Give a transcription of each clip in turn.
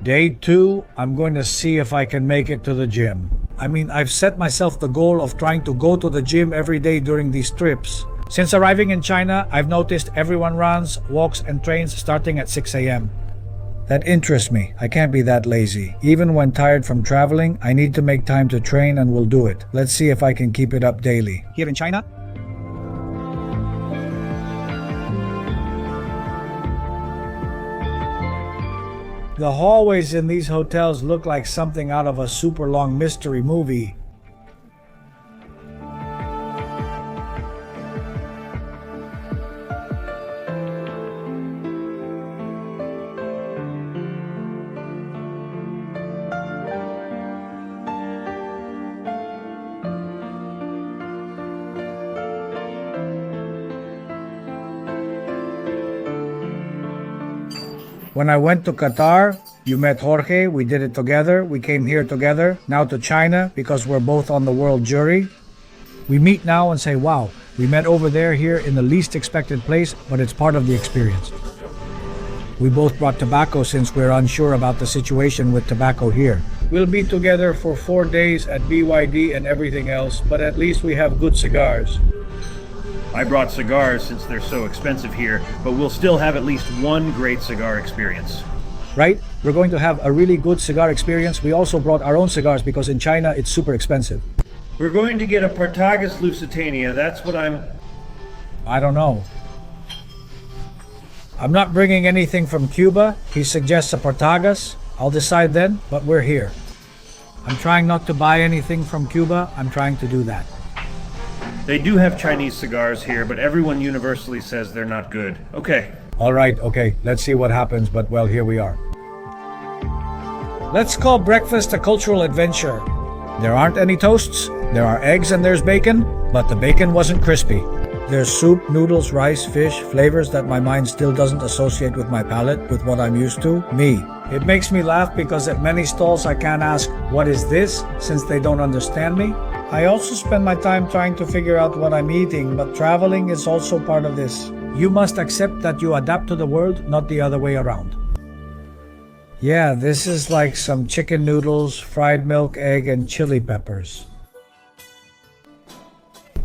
Day 2, I'm going to see if I can make it to the gym. I mean, I've set myself the goal of trying to go to the gym every day during these trips. Since arriving in China, I've noticed everyone runs, walks, and trains starting at 6 a.m. That interests me. I can't be that lazy. Even when tired from traveling, I need to make time to train and will do it. Let's see if I can keep it up daily. Here in China, the hallways in these hotels look like something out of a super long mystery movie. When I went to Qatar, you met Jorge, we did it together, we came here together, now to China because we're both on the world jury. We meet now and say, wow, we met over there here in the least expected place, but it's part of the experience. We both brought tobacco since we're unsure about the situation with tobacco here. We'll be together for 4 days at BYD and everything else, but at least we have good cigars. I brought cigars since they're so expensive here, but we'll still have at least one great cigar experience. Right? We're going to have a really good cigar experience. We also brought our own cigars because in China it's super expensive. We're going to get a Partagas Lusitania, that's what I don't know. I'm not bringing anything from Cuba. He suggests a Partagas. I'll decide then, but we're here. I'm trying not to buy anything from Cuba. I'm trying to do that. They do have Chinese cigars here, but everyone universally says they're not good. Okay. All right, okay, let's see what happens, but well, here we are. Let's call breakfast a cultural adventure. There aren't any toasts, there are eggs and there's bacon, but the bacon wasn't crispy. There's soup, noodles, rice, fish, flavors that my mind still doesn't associate with my palate, with what I'm used to, me. It makes me laugh because at many stalls I can't ask, what is this, since they don't understand me. I also spend my time trying to figure out what I'm eating, but traveling is also part of this. You must accept that you adapt to the world, not the other way around. Yeah, this is like some chicken noodles, fried milk, egg, and chili peppers.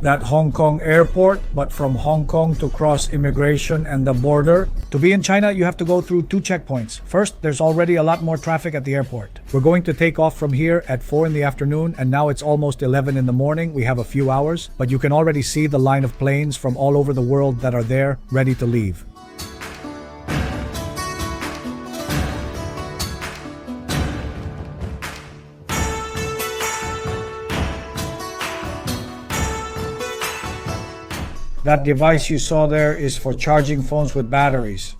That Hong Kong airport, but from Hong Kong to cross immigration and the border. To be in China, you have to go through 2 checkpoints. First, there's already a lot more traffic at the airport. We're going to take off from here at 4 in the afternoon, and now it's almost 11 in the morning. We have a few hours, but you can already see the line of planes from all over the world that are there, ready to leave. That device you saw there is for charging phones with batteries.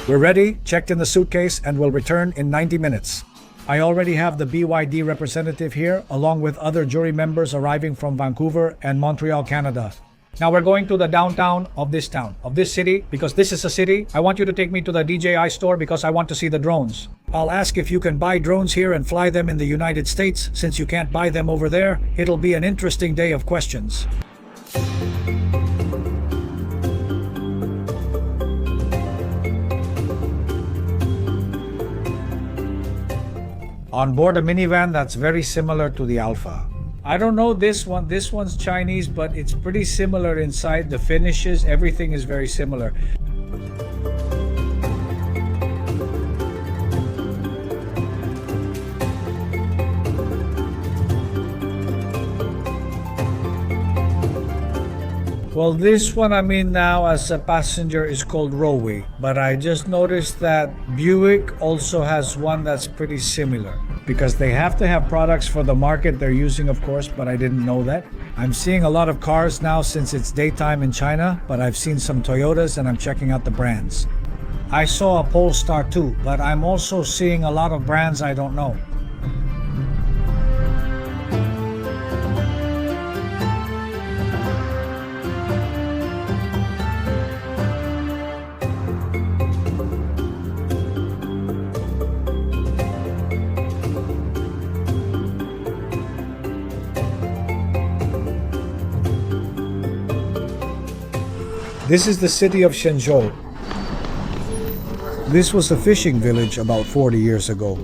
We're ready, checked in the suitcase, and will return in 90 minutes. I already have the BYD representative here, along with other jury members arriving from Vancouver and Montreal, Canada. Now we're going to the downtown of this town, of this city, because this is a city. I want you to take me to the DJI store because I want to see the drones. I'll ask if you can buy drones here and fly them in the United States. Since you can't buy them over there, it'll be an interesting day of questions. On board a minivan that's very similar to the Alpha. I don't know this one. This one's Chinese, but it's pretty similar inside. The finishes, everything is very similar. Well, this one I'm in now as a passenger is called Rowe, but I just noticed that Buick also has one that's pretty similar because they have to have products for the market they're using, of course, but I didn't know that. I'm seeing a lot of cars now since it's daytime in China, but I've seen some Toyotas and I'm checking out the brands. I saw a Polestar too, but I'm also seeing a lot of brands I don't know. This is the city of Shenzhou. This was a fishing village about 40 years ago.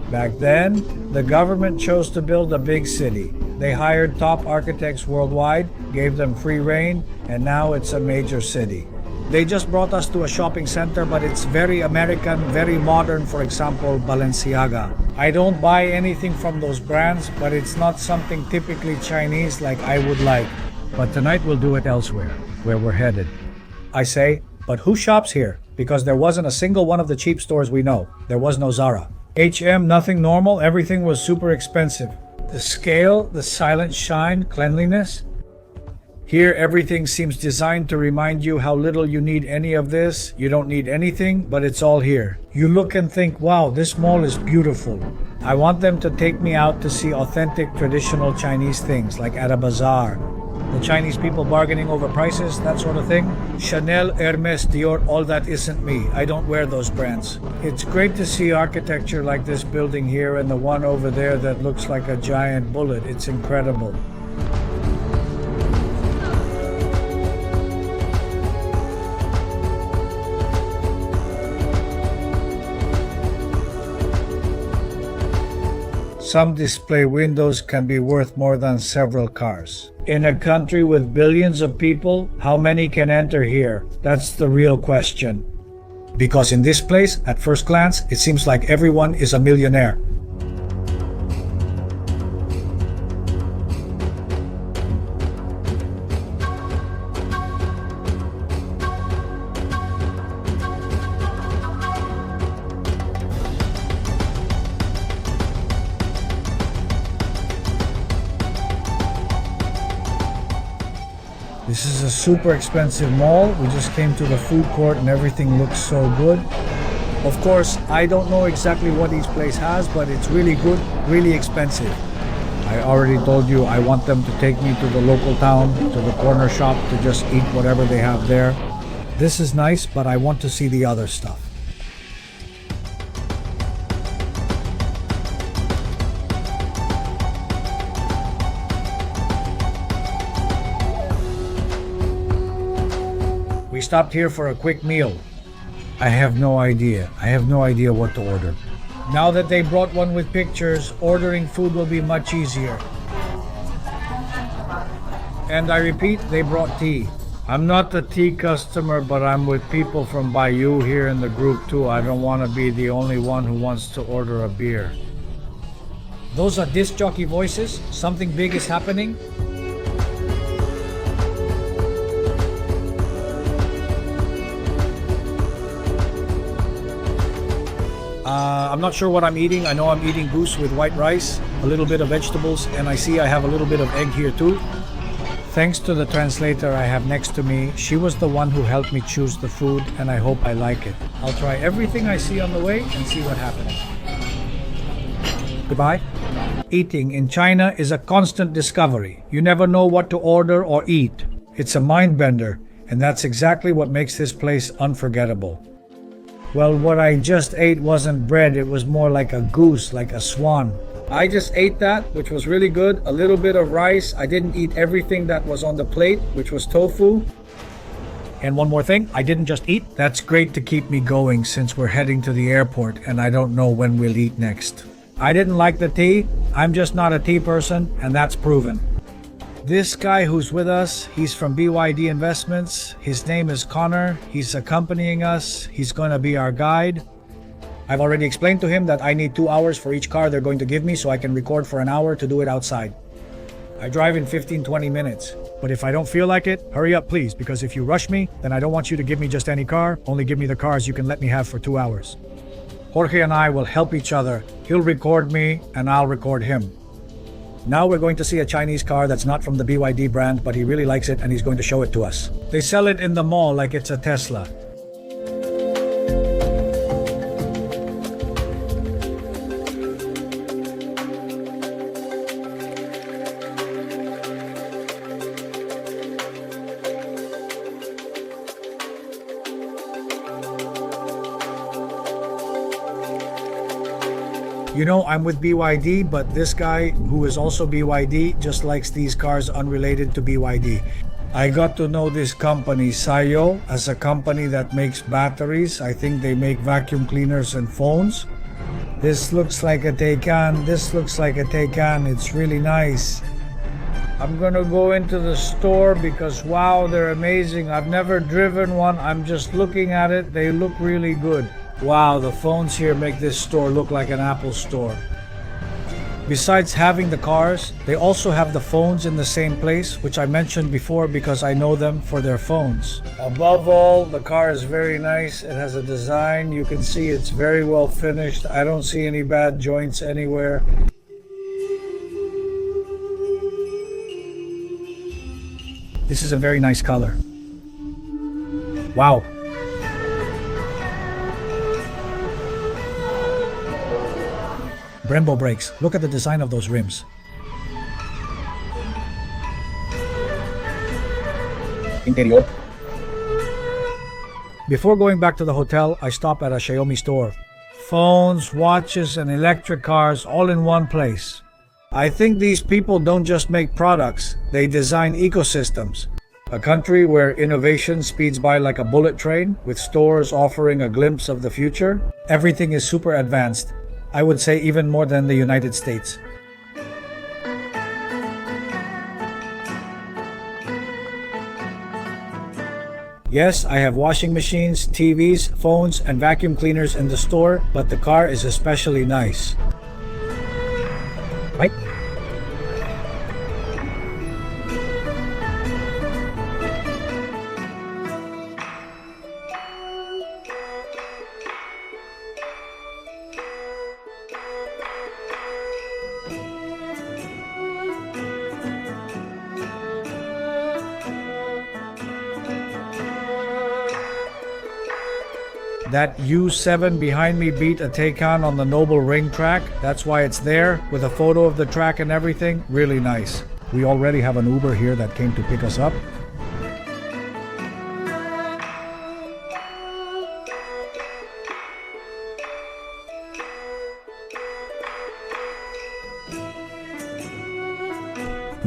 Back then, the government chose to build a big city. They hired top architects worldwide, gave them free rein, and now it's a major city. They just brought us to a shopping center, but it's very American, very modern. For example, Balenciaga. I don't buy anything from those brands, but it's not something typically Chinese like I would like. But tonight we'll do it elsewhere, where we're headed. I say, but who shops here? Because there wasn't a single one of the cheap stores we know. There was no Zara. H&M, nothing normal, everything was super expensive. The scale, the silent shine, cleanliness. Here, everything seems designed to remind you how little you need any of this. You don't need anything, but it's all here. You look and think, wow, this mall is beautiful. I want them to take me out to see authentic traditional Chinese things, like at a bazaar. The Chinese people bargaining over prices, that sort of thing. Chanel, Hermes, Dior, all that isn't me. I don't wear those brands. It's great to see architecture like this building here and the one over there that looks like a giant bullet. It's incredible. Some display windows can be worth more than several cars. In a country with billions of people, how many can enter here? That's the real question. Because in this place, at first glance, it seems like everyone is a millionaire. This is a super expensive mall. We just came to the food court and everything looks so good. Of course, I don't know exactly what each place has, but it's really good, really expensive. I already told you I want them to take me to the local town, to the corner shop to just eat whatever they have there. This is nice, but I want to see the other stuff. We stopped here for a quick meal. I have no idea. I have no idea what to order. Now that they brought one with pictures, ordering food will be much easier. And I repeat, they brought tea. I'm not a tea customer, but I'm with people from Bayou here in the group too. I don't want to be the only one who wants to order a beer. Those are disc jockey voices. Something big is happening. I'm not sure what I'm eating. I know I'm eating goose with white rice, a little bit of vegetables, and I see I have a little bit of egg here too. Thanks to the translator I have next to me, she was the one who helped me choose the food, and I hope I like it. I'll try everything I see on the way and see what happens. Goodbye. Eating in China is a constant discovery. You never know what to order or eat. It's a mind bender, and that's exactly what makes this place unforgettable. Well, what I just ate wasn't bread, it was more like a goose, like a swan. I just ate that, which was really good. A little bit of rice. I didn't eat everything that was on the plate, which was tofu. And one more thing, I didn't just eat. That's great to keep me going since we're heading to the airport and I don't know when we'll eat next. I didn't like the tea. I'm just not a tea person, and that's proven. This guy who's with us, he's from BYD Investments. His name is Connor. He's accompanying us. He's going to be our guide. I've already explained to him that I need 2 hours for each car they're going to give me so I can record for an hour to do it outside. I drive in 15-20 minutes. But if I don't feel like it, hurry up please, because if you rush me, then I don't want you to give me just any car. Only give me the cars you can let me have for 2 hours. Jorge and I will help each other. He'll record me and I'll record him. Now we're going to see a Chinese car that's not from the BYD brand, but he really likes it and he's going to show it to us. They sell it in the mall like it's a Tesla. You know, I'm with BYD, but this guy, who is also BYD, just likes these cars unrelated to BYD. I got to know this company, Sayo, as a company that makes batteries. I think they make vacuum cleaners and phones. This looks like a Taycan. This looks like a Taycan. It's really nice. I'm gonna go into the store because wow, they're amazing. I've never driven one. I'm just looking at it. They look really good. Wow, the phones here make this store look like an Apple store. Besides having the cars, they also have the phones in the same place, which I mentioned before because I know them for their phones. Above all, the car is very nice. It has a design. You can see it's very well finished. I don't see any bad joints anywhere. This is a very nice color. Wow. Brembo brakes. Look at the design of those rims. Interior. Before going back to the hotel, I stopped at a Xiaomi store. Phones, watches, and electric cars all in one place. I think these people don't just make products, they design ecosystems. A country where innovation speeds by like a bullet train, with stores offering a glimpse of the future. Everything is super advanced. I would say even more than the United States. Yes, I have washing machines, TVs, phones, and vacuum cleaners in the store, but the car is especially nice. Right? That U7 behind me beat a Taycan on the Noble Ring track. That's why it's there, with a photo of the track and everything. Really nice. We already have an Uber here that came to pick us up.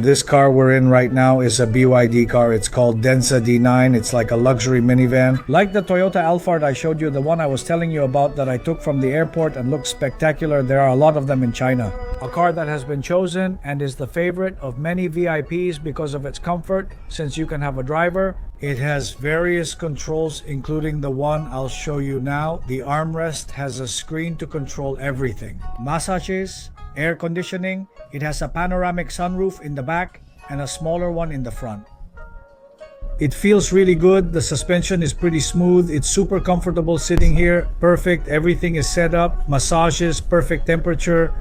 This car we're in right now is a BYD car. It's called Denza D9. It's like a luxury minivan. Like the Toyota Alphard I showed you, the one I was telling you about that I took from the airport and looks spectacular. There are a lot of them in China. A car that has been chosen and is the favorite of many VIPs because of its comfort, since you can have a driver. It has various controls, including the one I'll show you now. The armrest has a screen to control everything. Massages, air conditioning. It has a panoramic sunroof in the back and a smaller one in the front. It feels really good. The suspension is pretty smooth. It's super comfortable sitting here. Perfect. Everything is set up. Massages, perfect temperature.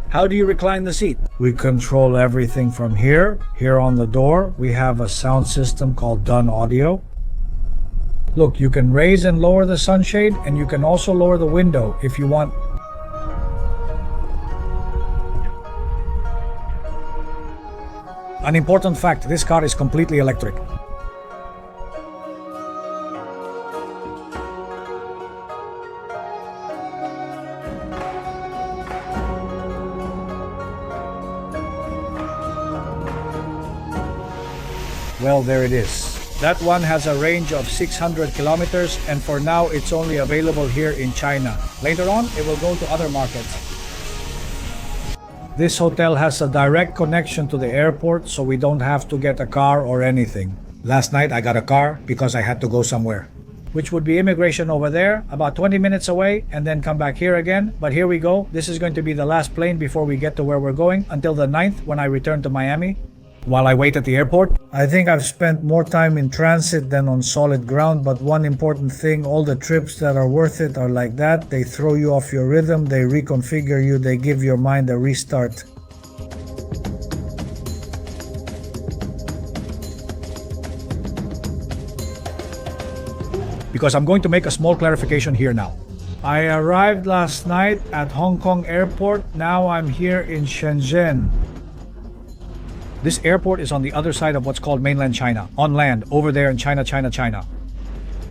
How do you recline the seat? We control everything from here. Here on the door, we have a sound system called Dun Audio. Look, you can raise and lower the sunshade, and you can also lower the window if you want. An important fact, this car is completely electric. Well, there it is. That one has a range of 600 kilometers, and for now it's only available here in China. Later on, it will go to other markets. This hotel has a direct connection to the airport, so we don't have to get a car or anything. Last night I got a car because I had to go somewhere, which would be immigration over there, about 20 minutes away, and then come back here again. But here we go. This is going to be the last plane before we get to where we're going, until the 9th when I return to Miami. While I wait at the airport, I think I've spent more time in transit than on solid ground, but one important thing, all the trips that are worth it are like that. They throw you off your rhythm, they reconfigure you, they give your mind a restart. Because I'm going to make a small clarification here now. I arrived last night at Hong Kong Airport. Now I'm here in Shenzhen. This airport is on the other side of what's called mainland China, on land, over there in China.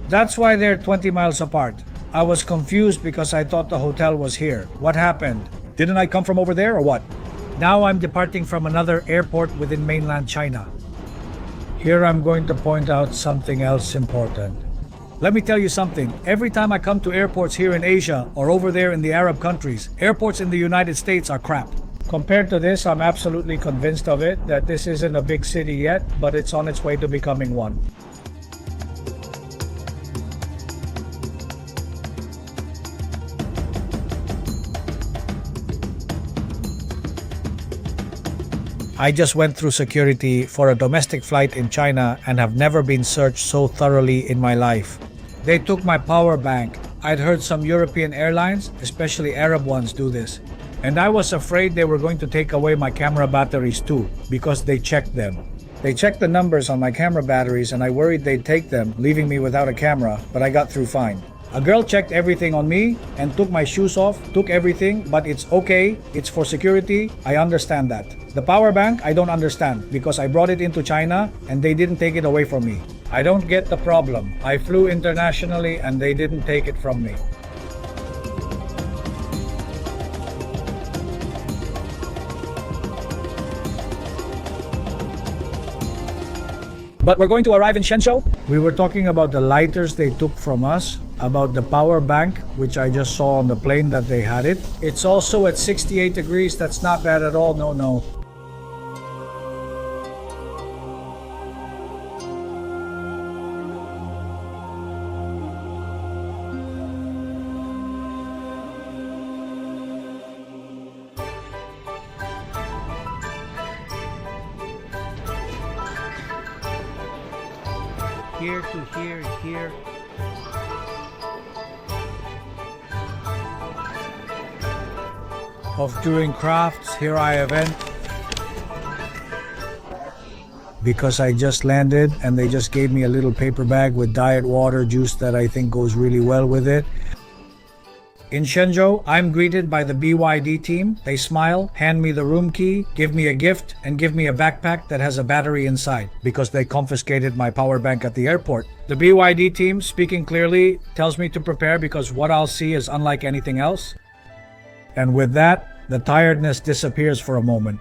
That's why they're 20 miles apart. I was confused because I thought the hotel was here. What happened? Didn't I come from over there or what? Now I'm departing from another airport within mainland China. Here I'm going to point out something else important. Let me tell you something. Every time I come to airports here in Asia or over there in the Arab countries, airports in the United States are crap. Compared to this, I'm absolutely convinced of it, that this isn't a big city yet, but it's on its way to becoming one. I just went through security for a domestic flight in China and have never been searched so thoroughly in my life. They took my power bank. I'd heard some European airlines, especially Arab ones, do this. And I was afraid they were going to take away my camera batteries too, because they checked them. They checked the numbers on my camera batteries and I worried they'd take them, leaving me without a camera, but I got through fine. A girl checked everything on me and took my shoes off, took everything, but it's okay, it's for security, I understand that. The power bank, I don't understand, because I brought it into China and they didn't take it away from me. I don't get the problem. I flew internationally and they didn't take it from me. But we're going to arrive in Shenzhou. We were talking about the lighters they took from us, about the power bank, which I just saw on the plane that they had it. It's also at 68 degrees. That's not bad at all. No. Here to here. Of doing crafts, here I event. Because I just landed and they just gave me a little paper bag with diet water juice that I think goes really well with it. In Shenzhou, I'm greeted by the BYD team. They smile, hand me the room key, give me a gift, and give me a backpack that has a battery inside because they confiscated my power bank at the airport. The BYD team, speaking clearly, tells me to prepare because what I'll see is unlike anything else. And with that, the tiredness disappears for a moment.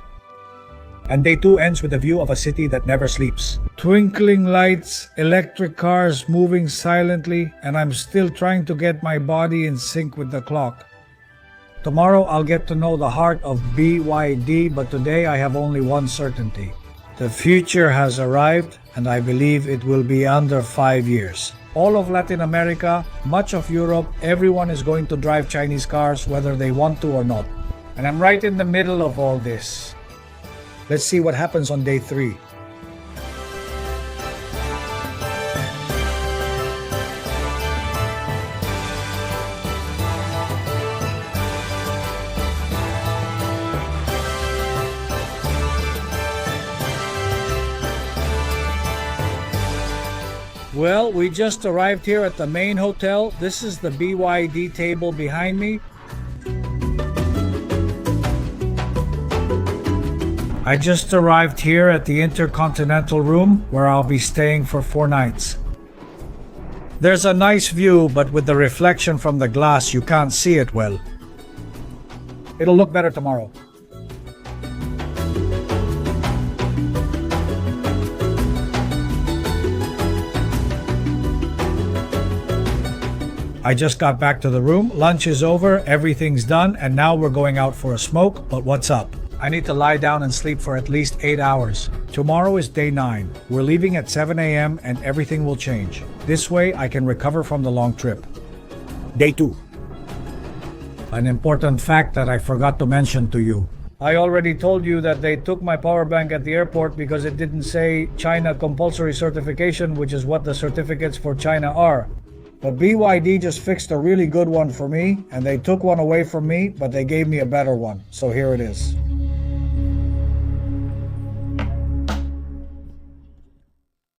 And day 2 ends with a view of a city that never sleeps. Twinkling lights, electric cars moving silently, and I'm still trying to get my body in sync with the clock. Tomorrow I'll get to know the heart of BYD, but today I have only one certainty. The future has arrived, and I believe it will be under 5 years. All of Latin America, much of Europe, everyone is going to drive Chinese cars whether they want to or not. And I'm right in the middle of all this. Let's see what happens on day 3. Well, we just arrived here at the main hotel. This is the BYD table behind me. I just arrived here at the Intercontinental room where I'll be staying for 4 nights. There's a nice view, but with the reflection from the glass, you can't see it well. It'll look better tomorrow. I just got back to the room, lunch is over, everything's done, and now we're going out for a smoke, but what's up? I need to lie down and sleep for at least 8 hours. Tomorrow is day 9. We're leaving at 7 a.m. and everything will change. This way I can recover from the long trip. Day 2. An important fact that I forgot to mention to you. I already told you that they took my power bank at the airport because it didn't say China compulsory certification, which is what the certificates for China are. But BYD just fixed a really good one for me, and they took one away from me, but they gave me a better one. So here it is.